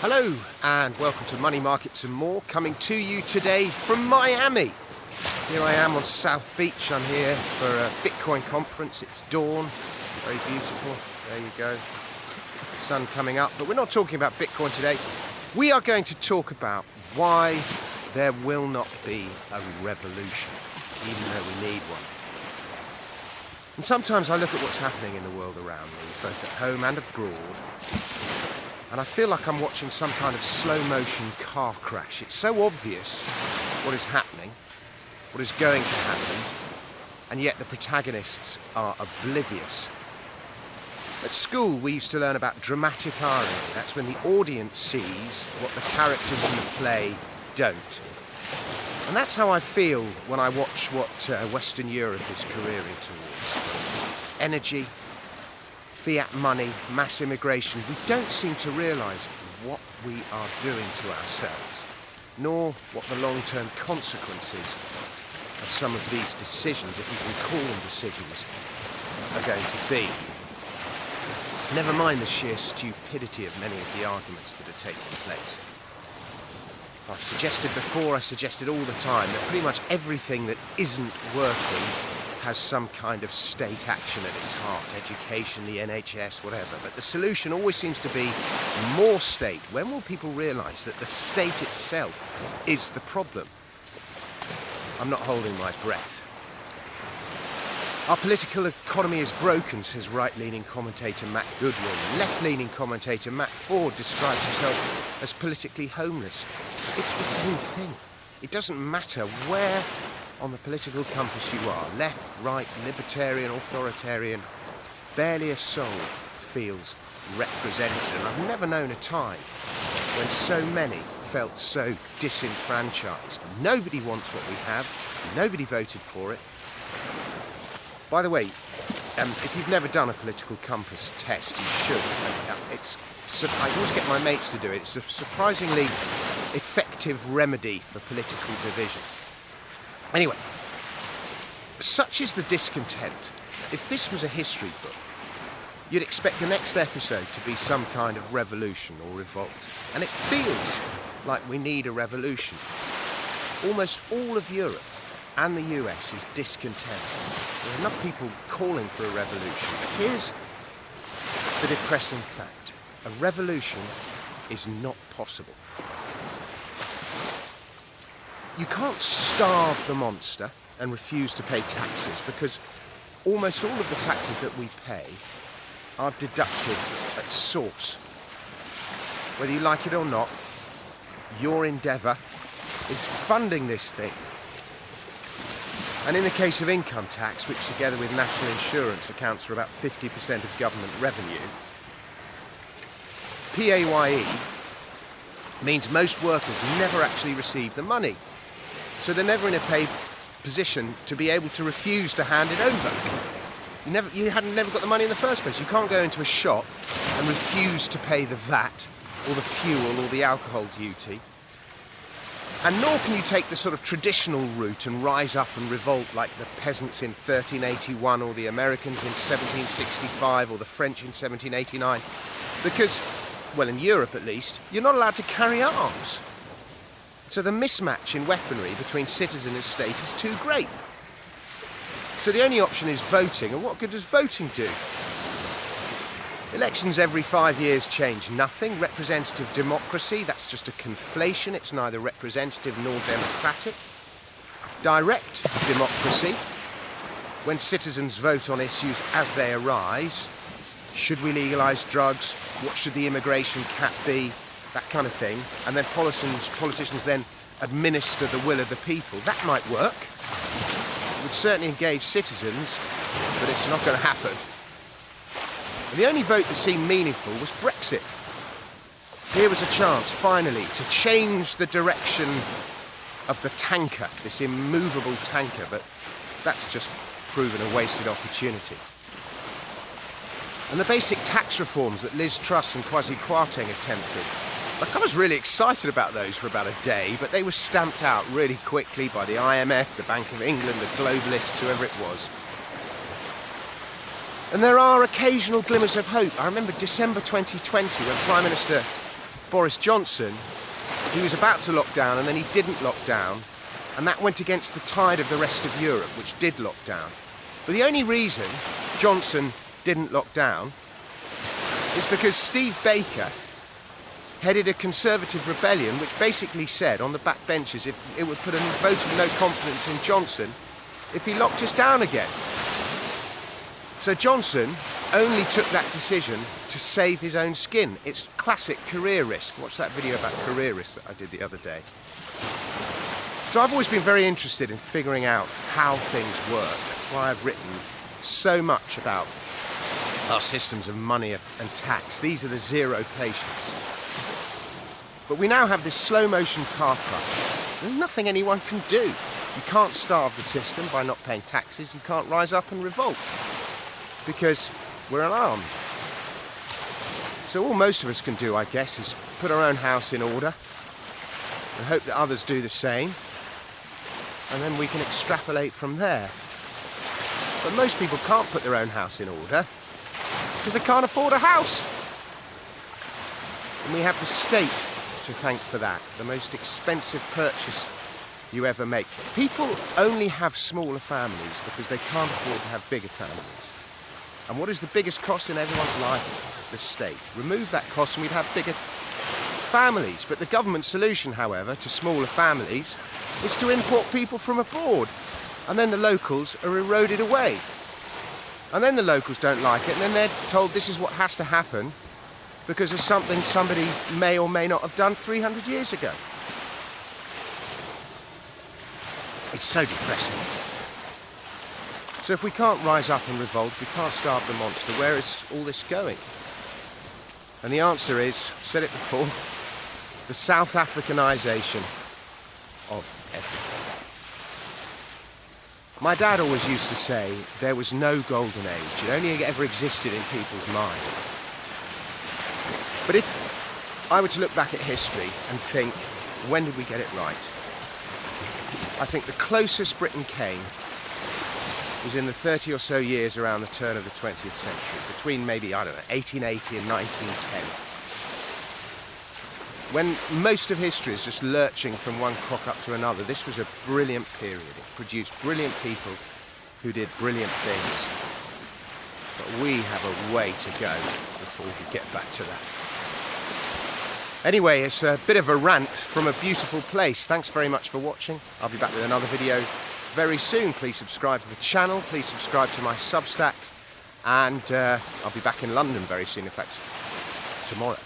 Hello and welcome to Money Markets and More, coming to you today from Miami. Here I am on South Beach. I'm here for a Bitcoin conference. It's dawn, very beautiful. There you go, the sun coming up. But we're not talking about Bitcoin today. We are going to talk about why there will not be a revolution, even though we need one. And sometimes I look at what's happening in the world around me, both at home and abroad, and I feel like I'm watching some kind of slow-motion car crash. It's so obvious what is happening, what is going to happen, and yet the protagonists are oblivious. At school, we used to learn about dramatic irony. That's when the audience sees what the characters in the play don't. And that's how I feel when I watch what Western Europe is careering towards. Energy, fiat money, mass immigration. We don't seem to realise what we are doing to ourselves, nor what the long-term consequences of some of these decisions, if we can call them decisions, are going to be. Never mind the sheer stupidity of many of the arguments that are taking place. I've suggested before, I suggested all the time, that pretty much everything that isn't working has some kind of state action at its heart. Education, the NHS, whatever. But the solution always seems to be more state. When will people realise that the state itself is the problem? I'm not holding my breath. Our political economy is broken, says right-leaning commentator Matt Goodwin. Left-leaning commentator Matt Ford describes himself as politically homeless. It's the same thing. It doesn't matter where on the political compass you are, left, right, libertarian, authoritarian, barely a soul feels represented. And I've never known a time when so many felt so disenfranchised. Nobody wants what we have. Nobody voted for it. By the way, if you've never done a political compass test, you should. I always get my mates to do it. It's a surprisingly effective remedy for political division. Anyway, such is the discontent. If this was a history book, you'd expect the next episode to be some kind of revolution or revolt. And it feels like we need a revolution. Almost all of Europe and the US is discontent. There are enough people calling for a revolution. But here's the depressing fact. A revolution is not possible. You can't starve the monster and refuse to pay taxes, because almost all of the taxes that we pay are deducted at source. Whether you like it or not, your endeavour is funding this thing. And in the case of income tax, which together with national insurance accounts for about 50% of government revenue, PAYE means most workers never actually receive the money. So they're never in a position to be able to refuse to hand it over. You hadn't never got the money in the first place. You can't go into a shop and refuse to pay the VAT or the fuel or the alcohol duty. And nor can you take the sort of traditional route and rise up and revolt like the peasants in 1381 or the Americans in 1765 or the French in 1789. Because, well, in Europe at least, you're not allowed to carry arms. So the mismatch in weaponry between citizen and state is too great. So the only option is voting, and what good does voting do? Elections every 5 years change nothing. Representative democracy, that's just a conflation. It's neither representative nor democratic. Direct democracy, when citizens vote on issues as they arise. Should we legalise drugs? What should the immigration cap be? That kind of thing. And then politicians then administer the will of the people. That might work. It would certainly engage citizens, but it's not going to happen. And the only vote that seemed meaningful was Brexit. Here was a chance, finally, to change the direction of the tanker, this immovable tanker, but that's just proven a wasted opportunity. And the basic tax reforms that Liz Truss and Kwasi Kwarteng attempted, like, I was really excited about those for about a day, but they were stamped out really quickly by the IMF, the Bank of England, the globalists, whoever it was. And there are occasional glimmers of hope. I remember December 2020 when Prime Minister Boris Johnson, he was about to lock down and then he didn't lock down, and that went against the tide of the rest of Europe, which did lock down. But the only reason Johnson didn't lock down is because Steve Baker headed a Conservative rebellion which basically said on the backbenches if it would put a vote of no confidence in Johnson if he locked us down again. So Johnson only took that decision to save his own skin. It's classic career risk. Watch that video about career risk that I did the other day. So I've always been very interested in figuring out how things work. That's why I've written so much about our systems of money and tax. These are the zero patients. But we now have this slow motion car crash. There's nothing anyone can do. You can't starve the system by not paying taxes. You can't rise up and revolt because we're unarmed. So all most of us can do, I guess, is put our own house in order and hope that others do the same, and then we can extrapolate from there. But most people can't put their own house in order because they can't afford a house. And we have the state to thank for that, the most expensive purchase you ever make. People only have smaller families because they can't afford to have bigger families. And what is the biggest cost in everyone's life? The state. Remove that cost and we'd have bigger families. But the government solution, however, to smaller families is to import people from abroad. And then the locals are eroded away. And then the locals don't like it, and then they're told this is what has to happen because of something somebody may or may not have done 300 years ago. It's so depressing. So if we can't rise up and revolt, we can't starve the monster, where is all this going? And the answer is, I've said it before, the South Africanisation of everything. My dad always used to say there was no golden age. It only ever existed in people's minds. But if I were to look back at history and think, when did we get it right? I think the closest Britain came was in the 30 or so years around the turn of the 20th century, between maybe, 1880 and 1910. When most of history is just lurching from one cock up to another, this was a brilliant period. It produced brilliant people who did brilliant things. But we have a way to go before we get back to that. Anyway, it's a bit of a rant from a beautiful place. Thanks very much for watching. I'll be back with another video very soon. Please subscribe to the channel. Please subscribe to my Substack. And I'll be back in London very soon, in fact, tomorrow.